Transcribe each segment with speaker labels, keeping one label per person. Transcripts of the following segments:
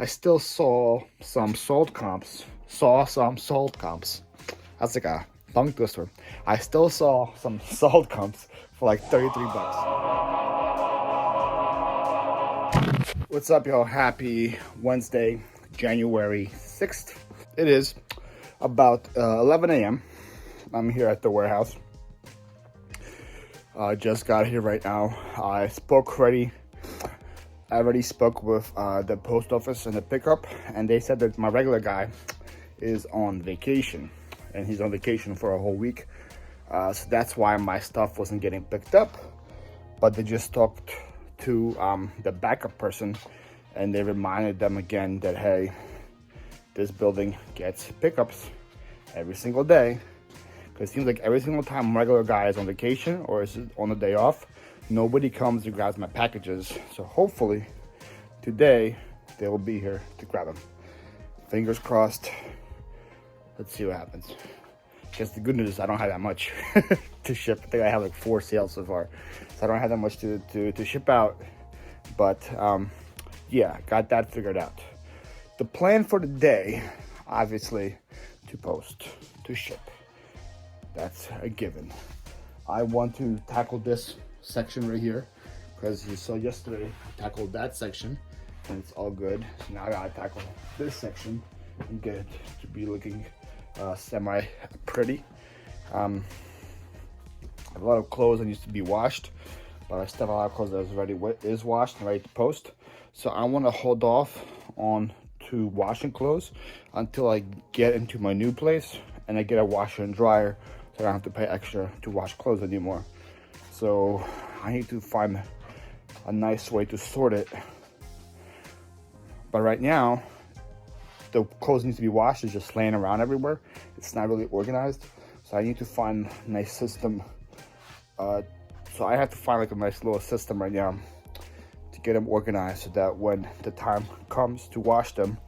Speaker 1: I still saw some sold comps. That's like a tongue twister. I still saw some sold comps for like 33 bucks. What's up, y'all? Happy Wednesday, January 6th. It is about 11 a.m. I'm here at the warehouse. Just got here right now. I already spoke with the post office and the pickup, and they said that my regular guy is on vacation, and he's on vacation for a whole week. So that's why my stuff wasn't getting picked up. But they just talked to the backup person, and they reminded them again that, hey, this building gets pickups every single day. Because it seems like every single time a regular guy is on vacation or is on a day off, nobody comes to grab my packages. So hopefully today they will be here to grab them. Fingers crossed. Let's see what happens. Because the good news is I don't have that much to ship. I think I have like 4 sales so far. So I don't have that much to ship out. But yeah, got that figured out. The plan for the day, obviously, to post, to ship. That's a given. I want to tackle this section right here because you saw yesterday I tackled that section and it's all good. So now I gotta tackle this section and get it to be looking semi pretty. I have a lot of clothes that needs to be washed, but I still have a lot of clothes that is washed and ready to post. So I want to hold off on to washing clothes until I get into my new place and I get a washer and dryer. I don't have to pay extra to wash clothes anymore. So I need to find a nice way to sort it. But right now, the clothes need to be washed. It's just laying around everywhere. It's not really organized. So I need to find a nice system. So I have to find like a nice little system right now to get them organized so that when the time comes to wash them,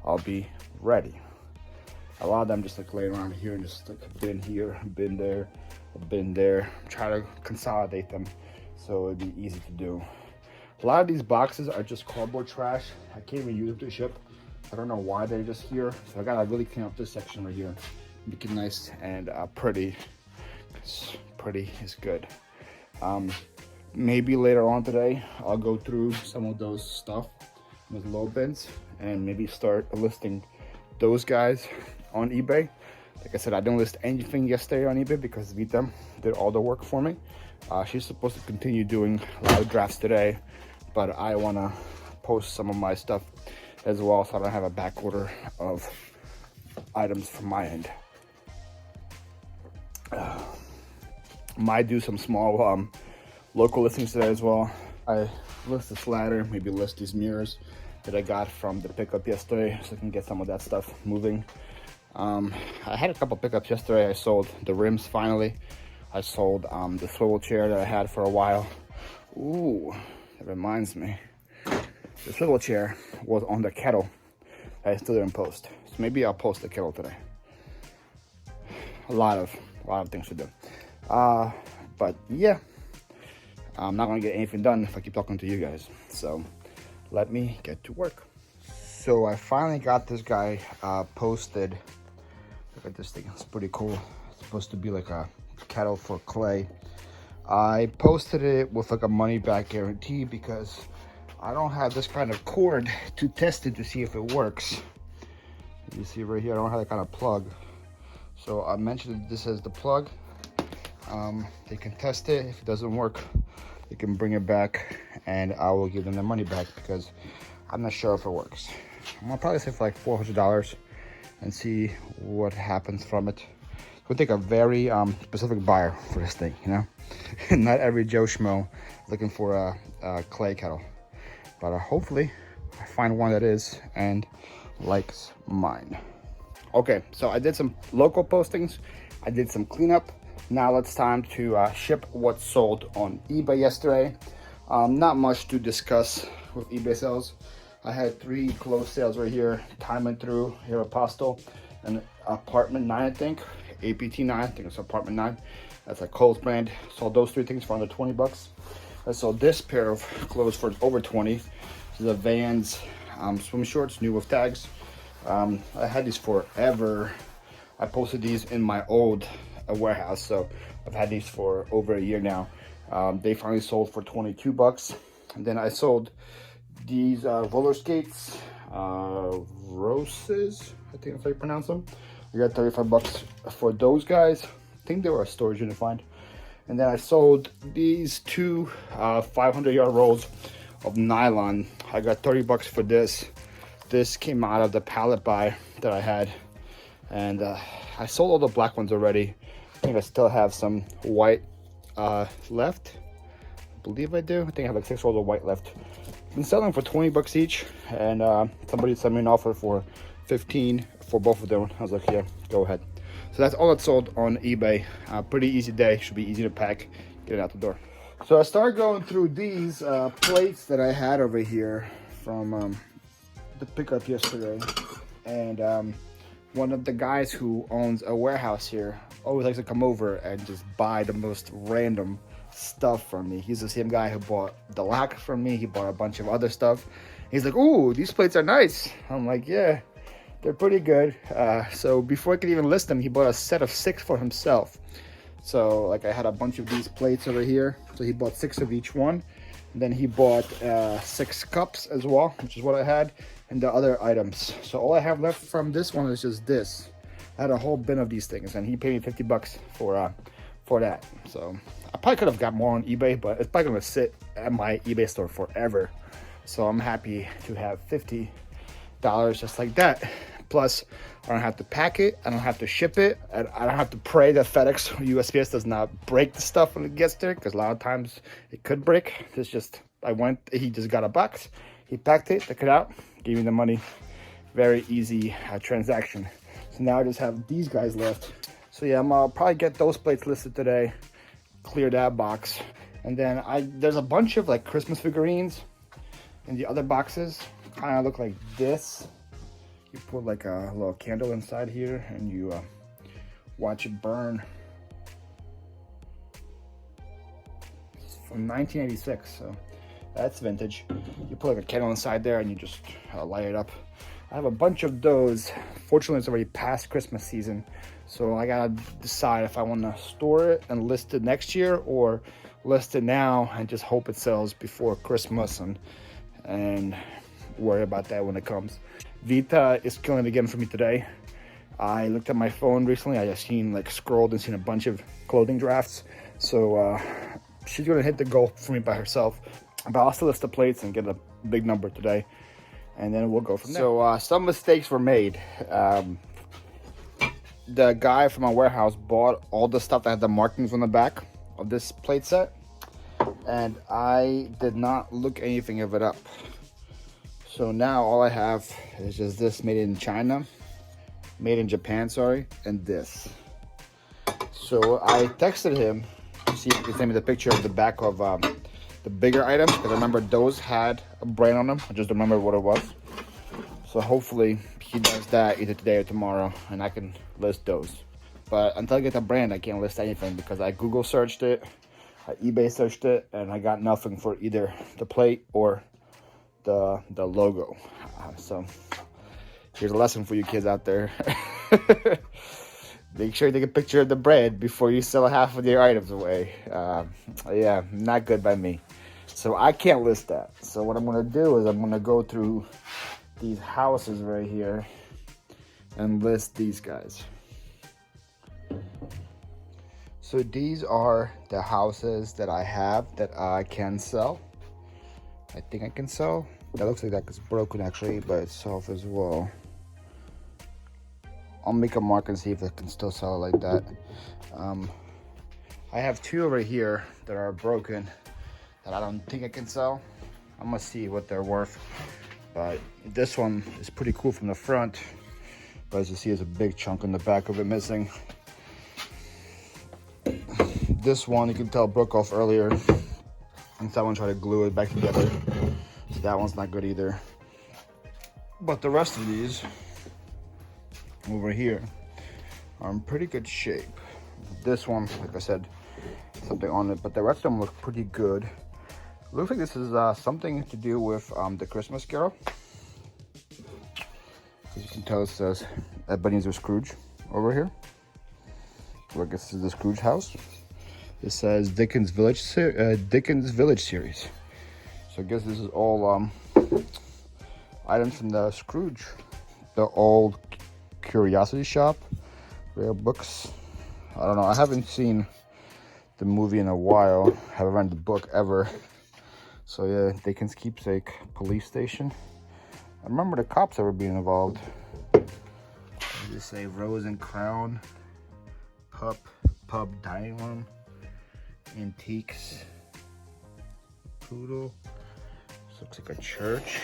Speaker 1: I'll be ready. A lot of them just like laying around here and just like been here, been there, been there. I'm trying to consolidate them so it'd be easy to do. A lot of these boxes are just cardboard trash. I can't even use them to ship. I don't know why they're just here. So I gotta really clean up this section right here. Make it nice and pretty. Pretty is good. Maybe later on today, I'll go through some of those stuff with low bins and maybe start listing those guys on eBay. Like I said, I didn't list anything yesterday on eBay because Vita did all the work for me. She's supposed to continue doing a lot of drafts today, but I want to post some of my stuff as well so I don't have a back order of items from my end. Might do some small local listings today as well. I list this ladder, maybe list these mirrors that I got from the pickup yesterday so I can get some of that stuff moving. I had a couple pickups yesterday. I sold the rims finally. I sold the swivel chair that I had for a while. Ooh, that reminds me. The swivel chair was on the kettle. I still didn't post. So maybe I'll post the kettle today. A lot of things to do. But yeah, I'm not gonna get anything done if I keep talking to you guys. So let me get to work. So I finally got this guy posted. Look at this thing, it's pretty cool. It's supposed to be like a kettle for clay. I posted it with like a money back guarantee because I don't have this kind of cord to test it to see if it works. You see right here, I don't have that kind of plug. So I mentioned that this is the plug. They can test it. If it doesn't work, they can bring it back and I will give them their money back because I'm not sure if it works. I'm gonna probably say for like $400 and see what happens from it. It would take a very specific buyer for this thing, you know? Not every Joe Schmo looking for a clay kettle. But hopefully I find one that is and likes mine. Okay, so I did some local postings. I did some cleanup. Now it's time to ship what sold on eBay yesterday. Not much to discuss with eBay sales. I had 3 closed sales right here. Time went through here, Apostle, and Apartment 9, I think. APT 9, I think it's Apartment 9. That's a Kohl's brand. Sold those 3 things for under 20 bucks. I sold this pair of clothes for over 20. This is a Vans swim shorts, new with tags. I had these forever. I posted these in my old warehouse, so I've had these for over a year now. They finally sold for 22 bucks. And then I sold these roller skates, Roses, I think that's how you pronounce them. I got 35 bucks for those guys. I think they were a storage unit find. And then I sold these two 500-yard rolls of nylon. I got 30 bucks for this. This came out of the pallet buy that I had. And I sold all the black ones already. I think I still have some white left. I believe I do. I think I have like 6 rolls of white left. Been selling for 20 bucks each. And somebody sent me an offer for 15 for both of them. I was like, yeah, go ahead. So that's all that sold on eBay. Pretty easy day. Should be easy to pack. Get it out the door. So I started going through these plates that I had over here from the pickup yesterday. And one of the guys who owns a warehouse here always likes to come over and just buy the most random stuff from me. He's the same guy who bought the lock from me. He bought a bunch of other stuff. He's like, ooh, these plates are nice. I'm like, yeah. They're pretty good. So before I could even list them, he bought a set of 6 for himself. So like I had a bunch of these plates over here. So he bought 6 of each one. And then he bought 6 cups as well, which is what I had, and the other items. So all I have left from this one is just this. I had a whole bin of these things, and he paid me 50 bucks for that. So I probably could have got more on eBay, but it's probably gonna sit at my eBay store forever. So I'm happy to have $50 just like that. Plus, I don't have to pack it, I don't have to ship it, and I don't have to pray that FedEx or USPS does not break the stuff when it gets there, because a lot of times it could break. It's just, he just got a box, he packed it, took it out, gave me the money. Very easy transaction. So now I just have these guys left. So yeah, I'm probably get those plates listed today, clear that box. And then there's a bunch of like Christmas figurines in the other boxes. Kind of look like this. You put like a little candle inside here and you watch it burn. It's from 1986, so that's vintage. You put like a candle inside there and you just light it up. I have a bunch of those. Fortunately, it's already past Christmas season, so I gotta decide if I want to store it and list it next year, or list it now and just hope it sells before Christmas and worry about that when it comes. Vita is killing it again for me today. I looked at my phone recently. I just scrolled and seen a bunch of clothing drafts. So she's gonna hit the goal for me by herself. But I'll still list the plates and get a big number today, and then we'll go from there. So some mistakes were made. The guy from my warehouse bought all the stuff that had the markings on the back of this plate set, and I did not look anything of it up. So now all I have is just this made in China, made in Japan, sorry, and this. So I texted him to see if he could send me the picture of the back of the bigger items, because I remember those had a brand on them. I just don't remember what it was. So hopefully he does that either today or tomorrow, and I can list those. But until I get the brand, I can't list anything, because I Google searched it, I eBay searched it, and I got nothing for either the plate or the logo. So here's a lesson for you kids out there. Make sure you take a picture of the brand before you sell half of your items away. Yeah, not good by me. So I can't list that. So what I'm gonna do is I'm gonna go through these houses right here and list these guys. So these are the houses that I have that I can sell. I think I can sell. That looks like that is broken actually by itself as well. I'll make a mark and see if I can still sell it like that. I have 2 over here that are broken that I don't think I can sell. I'm gonna see what they're worth. But this one is pretty cool from the front. But as you see, there's a big chunk in the back of it missing. This one, you can tell, broke off earlier. And someone tried to glue it back together. So that one's not good either. But the rest of these over here are in pretty good shape. This one, like I said, something on it, but the rest of them look pretty good. Looks like this is something to do with the Christmas Carol. As you can tell, it says Ebenezer Scrooge over here. So I guess this is the Scrooge house. It says Dickens Village series. So I guess this is all items from the Scrooge, the old curiosity shop, rare books. I don't know. I haven't seen the movie in a while. Haven't read the book ever. So yeah, Dickens keepsake, police station. I remember the cops ever being involved. They say Rose and Crown, pub dining room, antiques, poodle. This looks like a church.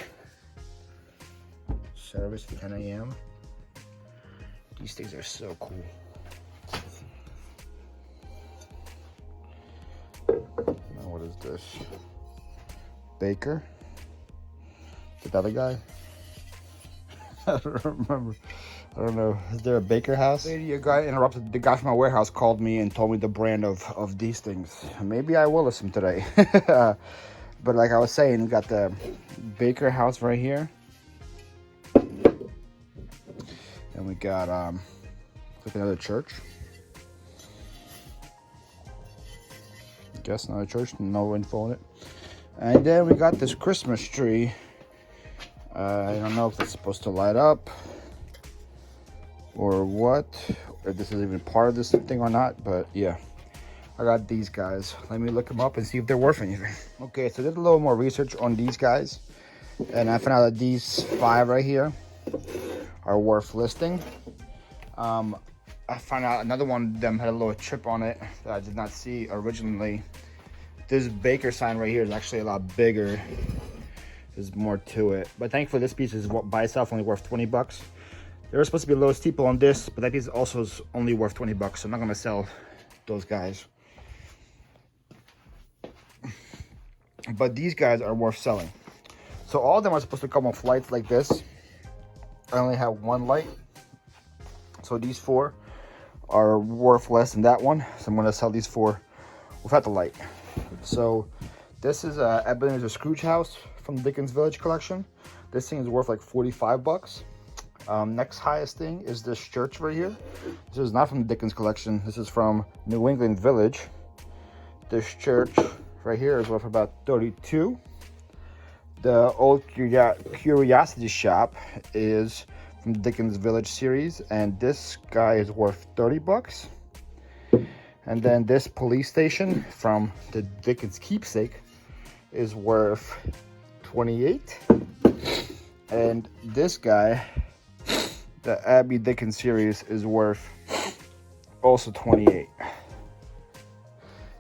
Speaker 1: Service 10 a.m. These things are so cool. Now what is this? Baker? The other guy? I don't remember. I don't know. Is there a Baker house? A guy interrupted. The guy from my warehouse called me and told me the brand of these things. Maybe I will listen today. But like I was saying, we got the Baker house right here. And we got like another church. I guess another church, no info on it. And then we got this Christmas tree. I don't know if it's supposed to light up or what, if this is even part of this thing or not, but yeah. I got these guys. Let me look them up and see if they're worth anything. Okay, so I did a little more research on these guys, and I found out that these 5 right here are worth listing. I found out another one of them had a little chip on it that I did not see originally. This Baker sign right here is actually a lot bigger. There's more to it, but thankfully this piece is by itself only worth 20 bucks. There was supposed to be a little steeple on this, but that piece also is only worth 20 bucks, so I'm not gonna sell those guys. But these guys are worth selling. So all of them are supposed to come with lights like this. I only have one light, so these 4 are worth less than that one, so I'm gonna sell these 4 without the light. So this is a Ebenezer Scrooge house from the Dickens Village collection. This thing is worth like 45 bucks. Next highest thing is this church right here. This is not from the Dickens collection. This is from New England Village. This church right here is worth about 32. The old curiosity shop is from the Dickens Village series, and this guy is worth 30 bucks. And then this police station from the Dickens keepsake is worth 28. And this guy, the Abby Dickens series, is worth also 28.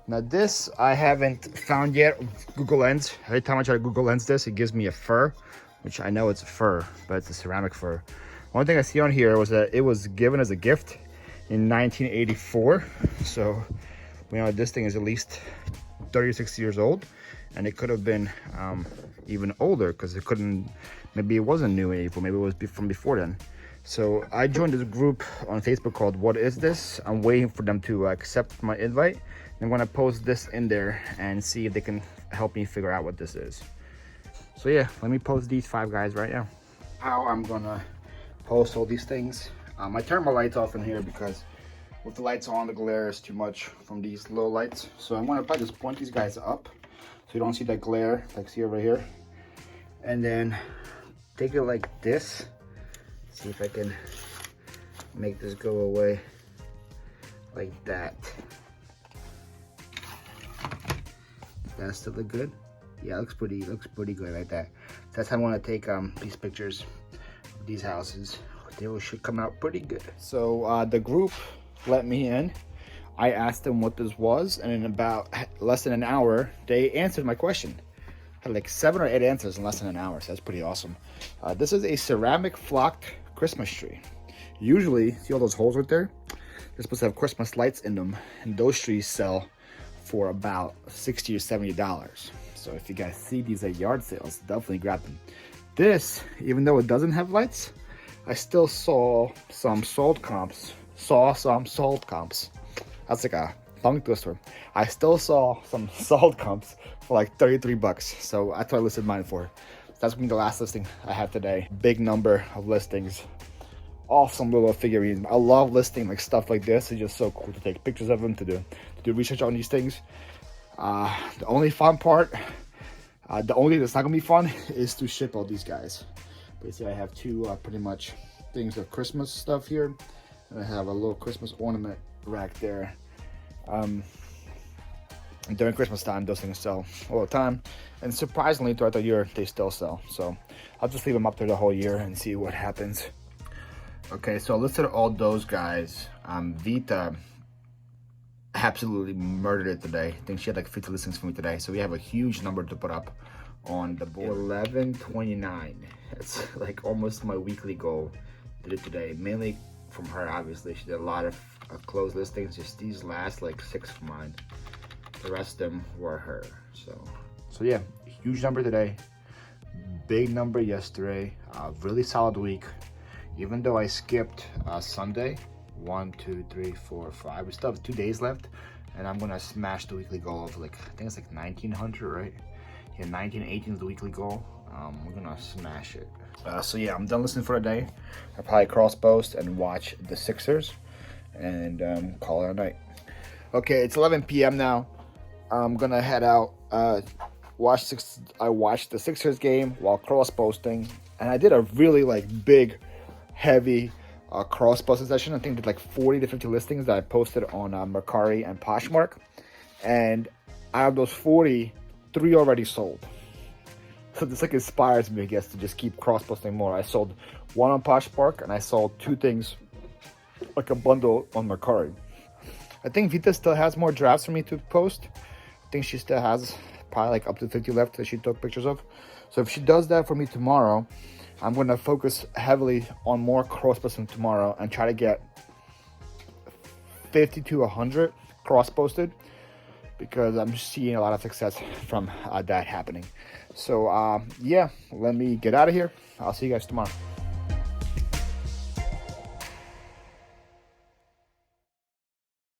Speaker 1: Now this I haven't found yet. Google Lens. Every time I try to Google Lens this, it gives me a fur, which I know it's a fur, but it's a ceramic fur. One thing I see on here was that it was given as a gift in 1984. So we know this thing is at least 36 years old, and it could have been even older, because it couldn't, maybe it wasn't new in April, maybe it was from before then. So I joined this group on Facebook called What Is This? I'm waiting for them to accept my invite. I'm gonna post this in there and see if they can help me figure out what this is. So yeah, let me post these 5 guys right now. How I'm gonna post all these things. I turned my lights off in here because with the lights on, the glare is too much from these low lights. So I'm gonna probably just point these guys up so you don't see that glare, like see over here. And then take it like this. See if I can make this go away like that. Does that still look good? Yeah, it looks pretty good like that. So that's how I want to take these pictures of these houses. They should come out pretty good. So the group let me in. I asked them what this was, and in about less than an hour, they answered my question. I had like 7 or 8 answers in less than an hour, so that's pretty awesome. This is a ceramic flocked Christmas tree. Usually, see all those holes right there? They're supposed to have Christmas lights in them, and those trees sell for about $60 or $70. So if you guys see these at yard sales, definitely grab them. This, even though it doesn't have lights, I still saw some salt comps. That's like a tongue twister. I still saw some salt comps for like 33 bucks. So that's what I listed mine for. that's gonna be the last listing I have today. Big number of listings. Awesome little figurines. I love listing like stuff like this. It's just so cool to take pictures of them, to do research on these things. The only fun part, the only thing that's not gonna be fun is to ship all these guys. But see, I have two pretty much things of Christmas stuff here, and I have a little Christmas ornament rack there. During Christmas time, those things sell all the time, and surprisingly throughout the year they still sell. So I'll just leave them up there the whole year and see what happens. Okay, so I listed all those guys. Vita absolutely murdered it today. I think she had like 50 listings for me today, so we have a huge number to put up on the board. 1129. It's like almost my weekly goal. Did it today, mainly from her. Obviously she did a lot of closed listings. Just these last like 6 for mine. The rest of them were her. So yeah, huge number today, big number yesterday. Really solid week, even though I skipped Sunday. 1, 2, 3, 4, 5. We still have 2 days left, and I'm gonna smash the weekly goal of like, I think it's like 1900, right? Yeah, 1918 is the weekly goal. We're gonna smash it. So yeah, I'm done listening for a day. I'll probably cross post and watch the Sixers and call it a night. Okay, it's 11 p.m. now. I'm gonna head out. I watched the Sixers game while cross posting, and I did a really like big, heavy cross posting session. I think did like 40 to 50 listings that I posted on Mercari and Poshmark, and out of those 40, 3 already sold. So this like inspires me, I guess, to just keep cross posting more. I sold 1 on Poshmark, and I sold 2 things, like a bundle on Mercari. I think Vita still has more drafts for me to post. I think she still has probably like up to 50 left that she took pictures of. So if she does that for me tomorrow, I'm going to focus heavily on more cross posting tomorrow and try to get 50 to 100 cross posted, because I'm seeing a lot of success from that happening. So yeah, let me get out of here. I'll see you guys tomorrow.